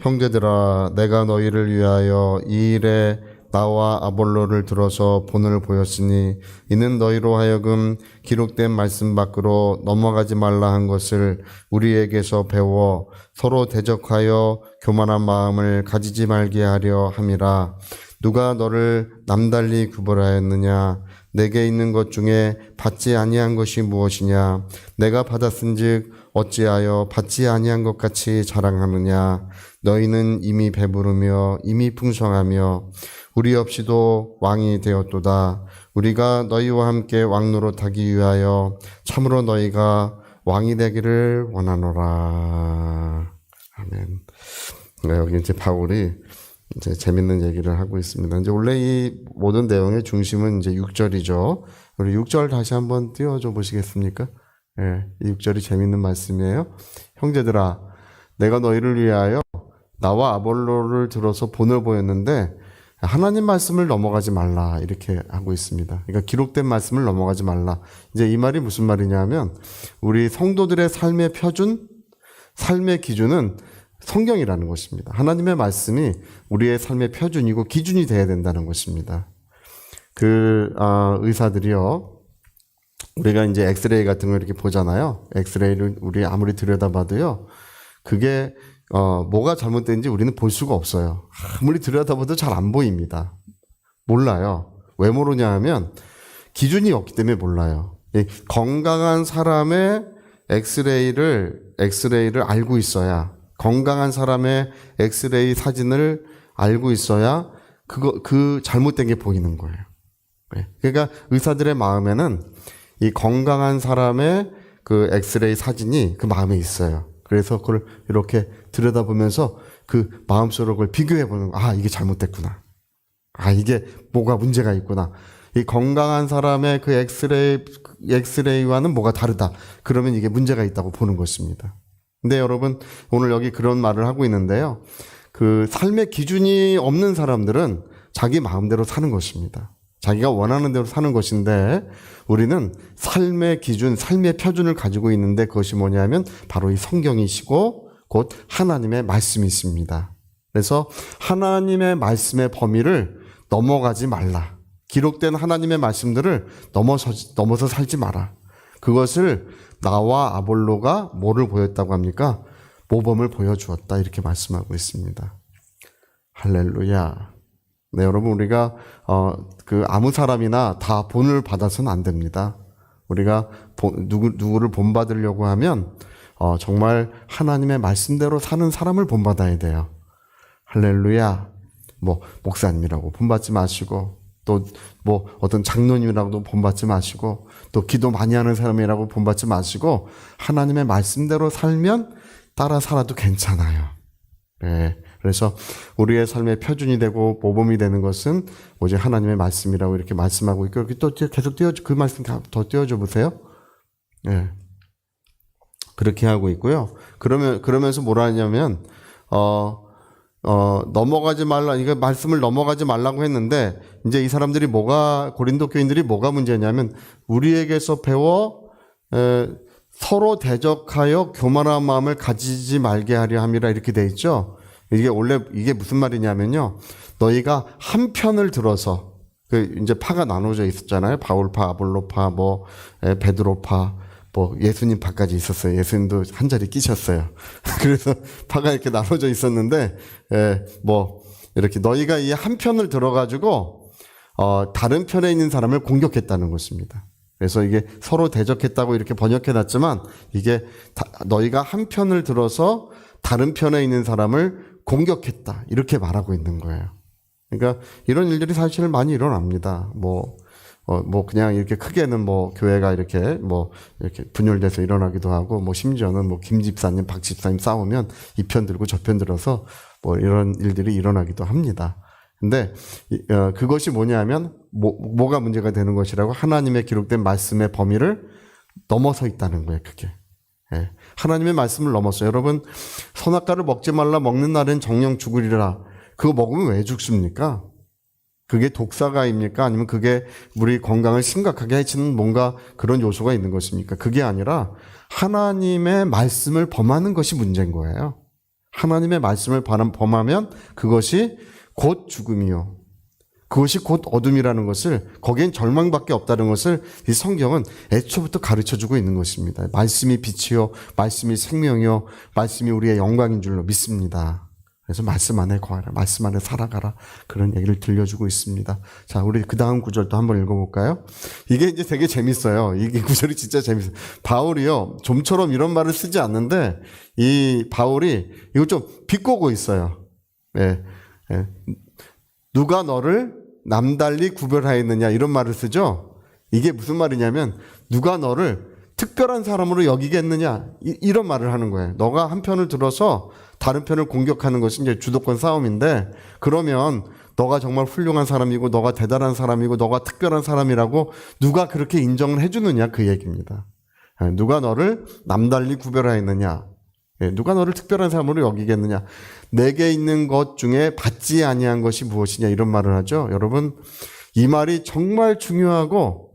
형제들아, 내가 너희를 위하여 이 일에 나와 아볼로를 들어서 본을 보였으니 이는 너희로 하여금 기록된 말씀 밖으로 넘어가지 말라 한 것을 우리에게서 배워 서로 대적하여 교만한 마음을 가지지 말게 하려 함이라. 누가 너를 남달리 구별하였느냐? 내게 있는 것 중에 받지 아니한 것이 무엇이냐? 내가 받았은즉 어찌하여 받지 아니한 것 같이 자랑하느냐? 너희는 이미 배부르며 이미 풍성하며 우리 없이도 왕이 되었도다. 우리가 너희와 함께 왕노릇하기 위하여 참으로 너희가 왕이 되기를 원하노라. 아멘. 여기 이제 바울이 이제 재밌는 얘기를 하고 있습니다. 이제 원래 이 모든 내용의 중심은 이제 6절이죠. 우리 6절 다시 한번 띄워줘 보시겠습니까? 예, 이 6절이 재밌는 말씀이에요. 형제들아, 내가 너희를 위하여 나와 아볼로를 들어서 본을 보였는데 하나님 말씀을 넘어가지 말라 이렇게 하고 있습니다. 그러니까 기록된 말씀을 넘어가지 말라. 이제 이 말이 무슨 말이냐면 우리 성도들의 삶의 표준, 삶의 기준은 성경이라는 것입니다. 하나님의 말씀이 우리의 삶의 표준이고 기준이 돼야 된다는 것입니다. 의사들이요. 우리가 이제 엑스레이 같은 거 이렇게 보잖아요. 엑스레이를 우리 아무리 들여다봐도요. 그게 뭐가 잘못된지 우리는 볼 수가 없어요. 아무리 들여다봐도 잘 안 보입니다. 몰라요. 왜 모르냐 하면 기준이 없기 때문에 몰라요. 건강한 사람의 엑스레이를 알고 있어야, 건강한 사람의 엑스레이 사진을 알고 있어야 그 잘못된 게 보이는 거예요. 그러니까 의사들의 마음에는 이 건강한 사람의 그 엑스레이 사진이 그 마음에 있어요. 그래서 그걸 이렇게 들여다보면서 그 마음속으로 그걸 비교해보는 거. 아, 이게 잘못됐구나. 아, 이게 뭐가 문제가 있구나. 이 건강한 사람의 그 엑스레이와는 뭐가 다르다. 그러면 이게 문제가 있다고 보는 것입니다. 근데 여러분, 오늘 여기 그런 말을 하고 있는데요. 그 삶의 기준이 없는 사람들은 자기 마음대로 사는 것입니다. 자기가 원하는 대로 사는 것인데 우리는 삶의 기준, 삶의 표준을 가지고 있는데 그것이 뭐냐면 바로 이 성경이시고 곧 하나님의 말씀이 있습니다. 그래서 하나님의 말씀의 범위를 넘어가지 말라. 기록된 하나님의 말씀들을 넘어서 살지 마라. 그것을 나와 아볼로가 뭐를 보였다고 합니까? 모범을 보여주었다. 이렇게 말씀하고 있습니다. 할렐루야. 네, 여러분, 우리가, 아무 사람이나 다 본을 받아서는 안 됩니다. 우리가 누구를 본받으려고 하면, 정말 하나님의 말씀대로 사는 사람을 본받아야 돼요. 할렐루야. 목사님이라고 본받지 마시고, 또, 어떤 장로님이라고도 본받지 마시고, 또 기도 많이 하는 사람이라고 본받지 마시고, 하나님의 말씀대로 살면 따라 살아도 괜찮아요. 네. 그래서 우리의 삶의 표준이 되고 모범이 되는 것은 오직 하나님의 말씀이라고 이렇게 말씀하고 있고, 여기 또 계속 그 말씀 더 띄워줘 보세요. 네. 그렇게 하고 있고요. 그러면서 뭐라 하냐면, 넘어가지 말라, 이거 말씀을 넘어가지 말라고 했는데, 이제 이 사람들이 고린도 교인들이 뭐가 문제냐면, 우리에게서 배워, 서로 대적하여 교만한 마음을 가지지 말게 하려 함이라 이렇게 돼 있죠. 이게 무슨 말이냐면요. 너희가 한 편을 들어서, 이제 파가 나눠져 있었잖아요. 바울파, 아볼로파, 베드로파, 예수님 파까지 있었어요. 예수님도 한 자리 끼셨어요. 그래서 파가 이렇게 나눠져 있었는데, 이렇게 너희가 이 한 편을 들어가지고, 다른 편에 있는 사람을 공격했다는 것입니다. 그래서 이게 서로 대적했다고 이렇게 번역해 놨지만, 이게 너희가 한 편을 들어서 다른 편에 있는 사람을 공격했다. 이렇게 말하고 있는 거예요. 그러니까 이런 일들이 사실 많이 일어납니다. 그냥 이렇게 크게는 교회가 이렇게 분열돼서 일어나기도 하고, 심지어는 김 집사님, 박 집사님 싸우면 이 편 들고 저 편 들어서 이런 일들이 일어나기도 합니다. 근데, 그것이 뭐냐면, 뭐가 문제가 되는 것이라고 하나님의 기록된 말씀의 범위를 넘어서 있다는 거예요, 그게. 예. 하나님의 말씀을 넘었어요. 여러분, 선악과를 먹지 말라, 먹는 날엔 정령 죽으리라. 그거 먹으면 왜 죽습니까? 그게 독사가입니까? 아니면 그게 우리 건강을 심각하게 해치는 뭔가 그런 요소가 있는 것입니까? 그게 아니라 하나님의 말씀을 범하는 것이 문제인 거예요. 하나님의 말씀을 범하면 그것이 곧 죽음이요. 그것이 곧 어둠이라는 것을, 거기엔 절망밖에 없다는 것을 이 성경은 애초부터 가르쳐주고 있는 것입니다. 말씀이 빛이요, 말씀이 생명이요, 말씀이 우리의 영광인 줄로 믿습니다. 그래서 말씀 안에 거하라, 말씀 안에 살아가라, 그런 얘기를 들려주고 있습니다. 자, 우리 그 다음 구절도 한번 읽어볼까요? 이게 이제 되게 재밌어요. 이게 구절이 진짜 재밌어요. 바울이요, 좀처럼 이런 말을 쓰지 않는데 이 바울이 이거 좀 비꼬고 있어요. 예, 예. 누가 너를 남달리 구별하였느냐, 이런 말을 쓰죠. 이게 무슨 말이냐면 누가 너를 특별한 사람으로 여기겠느냐, 이런 말을 하는 거예요. 너가 한 편을 들어서 다른 편을 공격하는 것이 이제 주도권 싸움인데, 그러면 너가 정말 훌륭한 사람이고 너가 대단한 사람이고 너가 특별한 사람이라고 누가 그렇게 인정을 해주느냐, 그 얘기입니다. 누가 너를 남달리 구별하였느냐, 누가 너를 특별한 사람으로 여기겠느냐, 내게 있는 것 중에 받지 아니한 것이 무엇이냐, 이런 말을 하죠. 여러분, 이 말이 정말 중요하고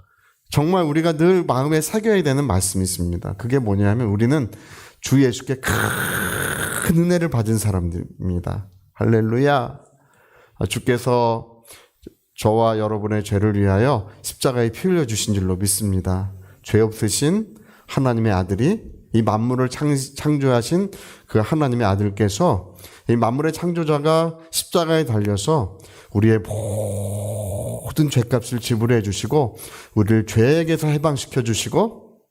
정말 우리가 늘 마음에 새겨야 되는 말씀이 있습니다. 그게 뭐냐면 우리는 주 예수께 큰 은혜를 받은 사람들입니다. 할렐루야. 주께서 저와 여러분의 죄를 위하여 십자가에 피 흘려 주신 줄로 믿습니다. 죄 없으신 하나님의 아들이, 이 만물을 창조하신 그 하나님의 아들께서, 이 만물의 창조자가 십자가에 달려서 우리의 모든 죄값을 지불해 주시고 우리를 죄에게서 해방시켜 주시고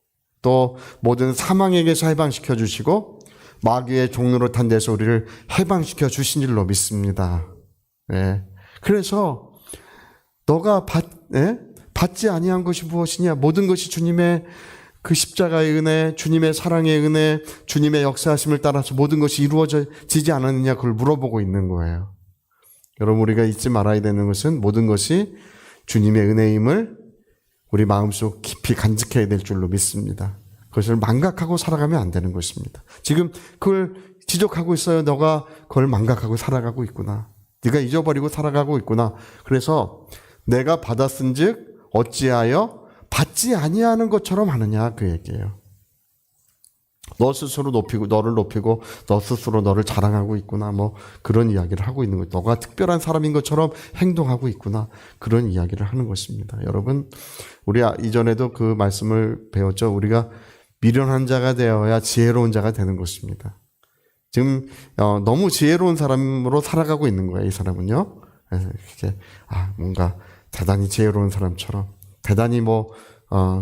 또 모든 사망에게서 해방시켜 주시고 마귀의 종로로 탄 데서 우리를 해방시켜 주신 줄로 믿습니다. 네. 그래서 너가 받지 아니한 것이 무엇이냐, 모든 것이 주님의 그 십자가의 은혜, 주님의 사랑의 은혜, 주님의 역사하심을 따라서 모든 것이 이루어지지 않았느냐, 그걸 물어보고 있는 거예요. 여러분, 우리가 잊지 말아야 되는 것은 모든 것이 주님의 은혜임을 우리 마음속 깊이 간직해야 될 줄로 믿습니다. 그것을 망각하고 살아가면 안 되는 것입니다. 지금 그걸 지적하고 있어요. 너가 그걸 망각하고 살아가고 있구나. 네가 잊어버리고 살아가고 있구나. 그래서 내가 받았은즉 어찌하여 받지 아니하는 것처럼 하느냐, 그 얘기예요. 너 스스로 너를 높이고 너 스스로 너를 자랑하고 있구나, 뭐 그런 이야기를 하고 있는 거예요. 너가 특별한 사람인 것처럼 행동하고 있구나, 그런 이야기를 하는 것입니다. 여러분, 우리 이전에도 그 말씀을 배웠죠. 우리가 미련한 자가 되어야 지혜로운 자가 되는 것입니다. 지금 너무 지혜로운 사람으로 살아가고 있는 거예요, 이 사람은요. 그래서 이렇게 뭔가 대단히 지혜로운 사람처럼 대단히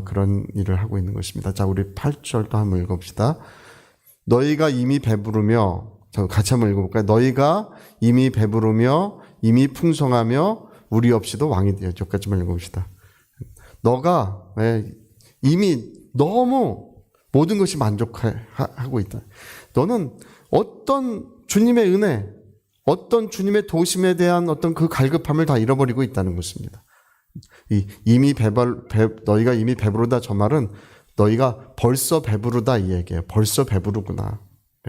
그런 일을 하고 있는 것입니다. 자, 우리 8절도 한번 읽어봅시다. 너희가 이미 배부르며, 같이 한번 읽어볼까요? 너희가 이미 배부르며 이미 풍성하며 우리 없이도 왕이 되어. 여기까지만 읽어봅시다. 너가 이미 너무 모든 것이 만족하고 있다. 너는 어떤 주님의 은혜, 어떤 주님의 도심에 대한 어떤 그 갈급함을 다 잃어버리고 있다는 것입니다. 너희가 이미 배부르다, 저 말은 너희가 벌써 배부르다, 이 얘기예요. 벌써 배부르구나.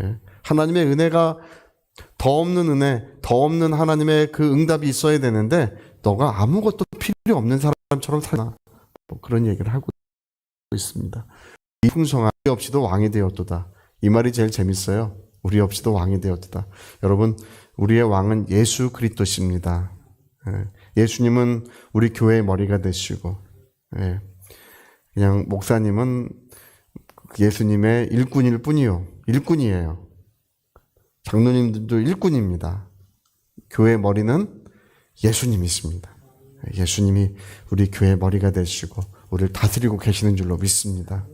예. 하나님의 은혜가 더 없는 은혜, 더 없는 하나님의 그 응답이 있어야 되는데 너가 아무것도 필요 없는 사람처럼 살아. 그런 얘기를 하고 있습니다. 이 풍성함, 우리 없이도 왕이 되었도다. 이 말이 제일 재밌어요. 우리 없이도 왕이 되었도다. 여러분, 우리의 왕은 예수 그리스도십니다. 예수님은 우리 교회의 머리가 되시고, 그냥 목사님은 예수님의 일꾼일 뿐이요. 일꾼이에요. 장로님들도 일꾼입니다. 교회의 머리는 예수님이십니다. 예수님이 우리 교회의 머리가 되시고 우리를 다스리고 계시는 줄로 믿습니다.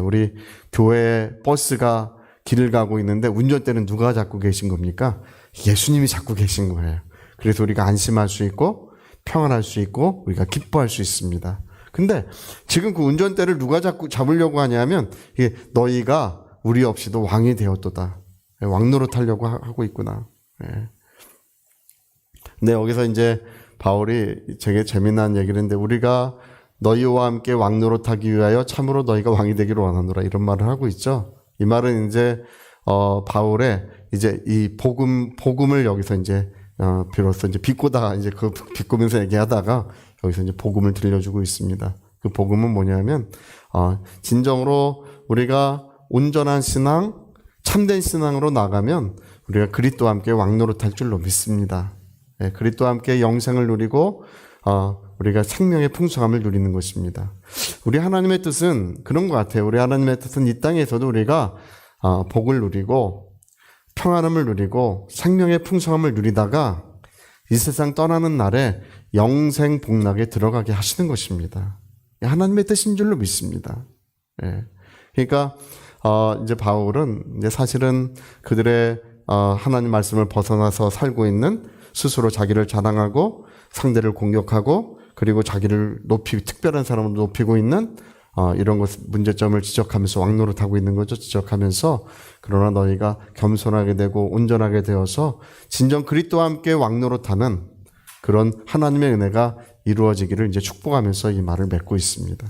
우리 교회 버스가 길을 가고 있는데 운전대는 누가 잡고 계신 겁니까? 예수님이 잡고 계신 거예요. 그래서 우리가 안심할 수 있고 평안할 수 있고 우리가 기뻐할 수 있습니다. 근데 지금 그 운전대를 누가 잡으려고 하냐면 이게 너희가 우리 없이도 왕이 되었도다. 왕노릇 하려고 하고 있구나. 근데 여기서 이제 바울이 되게 재미난 얘기를 했는데, 우리가 너희와 함께 왕노릇하기 위하여 참으로 너희가 왕이 되기를 원하노라, 이런 말을 하고 있죠. 이 말은 이제 바울의 이제 이 복음을 여기서 이제 비로소 이제 비꼬다가 이제 그 비꼬면서 얘기하다가 여기서 이제 복음을 들려주고 있습니다. 그 복음은 뭐냐면 진정으로 우리가 온전한 신앙, 참된 신앙으로 나가면 우리가 그리스도와 함께 왕노릇할 줄로 믿습니다. 예, 그리스도와 함께 영생을 누리고 우리가 생명의 풍성함을 누리는 것입니다. 우리 하나님의 뜻은 그런 것 같아요. 우리 하나님의 뜻은 이 땅에서도 우리가 복을 누리고 평안함을 누리고 생명의 풍성함을 누리다가 이 세상 떠나는 날에 영생 복락에 들어가게 하시는 것입니다. 하나님의 뜻인 줄로 믿습니다. 예. 그러니까 이제 바울은 이제 사실은 그들의 하나님 말씀을 벗어나서 살고 있는, 스스로 자기를 자랑하고 상대를 공격하고 그리고 자기를 특별한 사람을 높이고 있는 이런 것 문제점을 지적하면서 왕노릇하고 있는 거죠. 지적하면서 그러나 너희가 겸손하게 되고 온전하게 되어서 진정 그리스도와 함께 왕노릇하는 그런 하나님의 은혜가 이루어지기를 이제 축복하면서 이 말을 맺고 있습니다.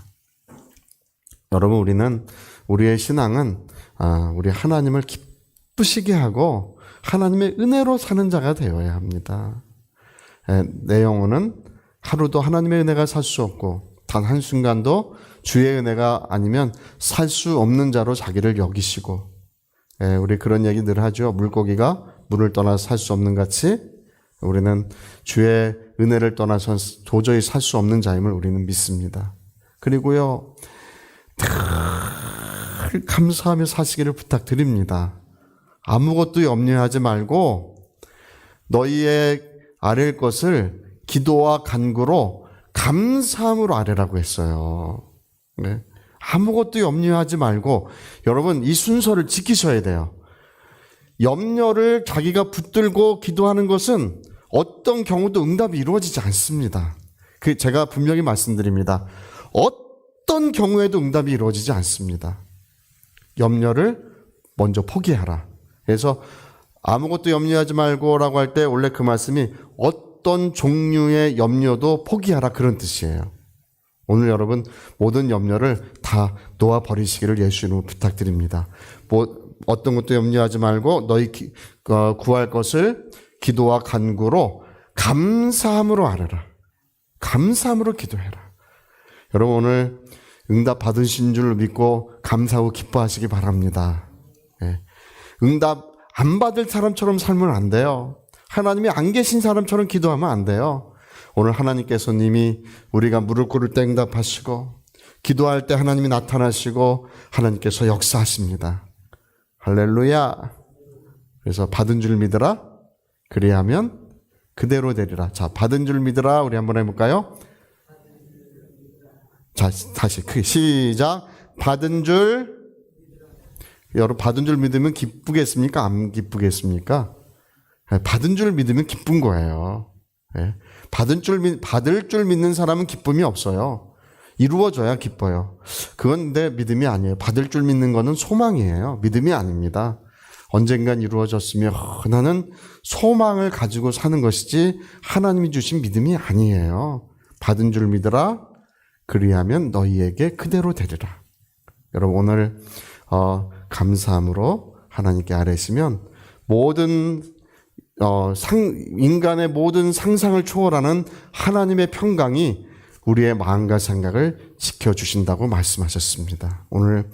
여러분, 우리의 신앙은 우리 하나님을 기쁘시게 하고 하나님의 은혜로 사는 자가 되어야 합니다. 내 영혼은 하루도 하나님의 은혜가 살 수 없고 단 한순간도 주의 은혜가 아니면 살 수 없는 자로 자기를 여기시고, 우리 그런 얘기 늘 하죠. 물고기가 물을 떠나서 살 수 없는 같이 우리는 주의 은혜를 떠나서 도저히 살 수 없는 자임을 우리는 믿습니다. 그리고요, 늘 감사하며 사시기를 부탁드립니다. 아무것도 염려하지 말고 너희의 아랠 것을 기도와 간구로 감사함으로 아뢰라고 했어요. 네. 아무것도 염려하지 말고, 여러분 이 순서를 지키셔야 돼요. 염려를 자기가 붙들고 기도하는 것은 어떤 경우도 응답이 이루어지지 않습니다. 제가 분명히 말씀드립니다. 어떤 경우에도 응답이 이루어지지 않습니다. 염려를 먼저 포기하라. 그래서 아무것도 염려하지 말고라고 할 때 원래 그 말씀이 어떤 종류의 염려도 포기하라, 그런 뜻이에요. 오늘 여러분 모든 염려를 다 놓아버리시기를 예수 이름으로 부탁드립니다. 어떤 것도 염려하지 말고 너희 구할 것을 기도와 간구로 감사함으로 아뢰라. 감사함으로 기도해라. 여러분 오늘 응답 받으신 줄 믿고 감사하고 기뻐하시기 바랍니다. 응답 안 받을 사람처럼 살면 안 돼요. 하나님이 안 계신 사람처럼 기도하면 안 돼요. 오늘 하나님께서 님이 우리가 무릎 꿇을 때 응답하시고 기도할 때 하나님이 나타나시고 하나님께서 역사하십니다. 할렐루야. 그래서 받은 줄 믿으라. 그리하면 그대로 되리라. 자, 받은 줄 믿으라. 우리 한번 해볼까요? 자, 다시 크게 시작. 받은 줄, 여러분 받은 줄 믿으면 기쁘겠습니까? 안 기쁘겠습니까? 받은 줄 믿으면 기쁜 거예요. 받을 줄 믿는 사람은 기쁨이 없어요. 이루어져야 기뻐요. 그건 내 믿음이 아니에요. 받을 줄 믿는 거는 소망이에요. 믿음이 아닙니다. 언젠간 이루어졌으며 나는 소망을 가지고 사는 것이지 하나님이 주신 믿음이 아니에요. 받은 줄 믿으라. 그리하면 너희에게 그대로 되리라. 여러분 오늘 감사함으로 하나님께 아뢰시면 모든 인간의 모든 상상을 초월하는 하나님의 평강이 우리의 마음과 생각을 지켜주신다고 말씀하셨습니다. 오늘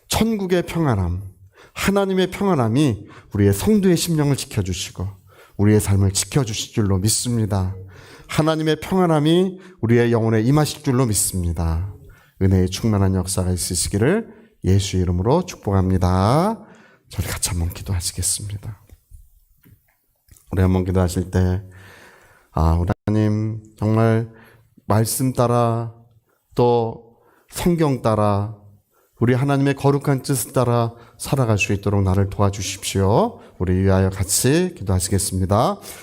천국의 평안함, 하나님의 평안함이 우리의 성도의 심령을 지켜주시고 우리의 삶을 지켜주실 줄로 믿습니다. 하나님의 평안함이 우리의 영혼에 임하실 줄로 믿습니다. 은혜의 충만한 역사가 있으시기를 예수 이름으로 축복합니다. 저희 같이 한번 기도하시겠습니다. 우리 한번 기도하실 때 우리 하나님 정말 말씀 따라 또 성경 따라 우리 하나님의 거룩한 뜻을 따라 살아갈 수 있도록 나를 도와주십시오. 우리 위하여 같이 기도하시겠습니다.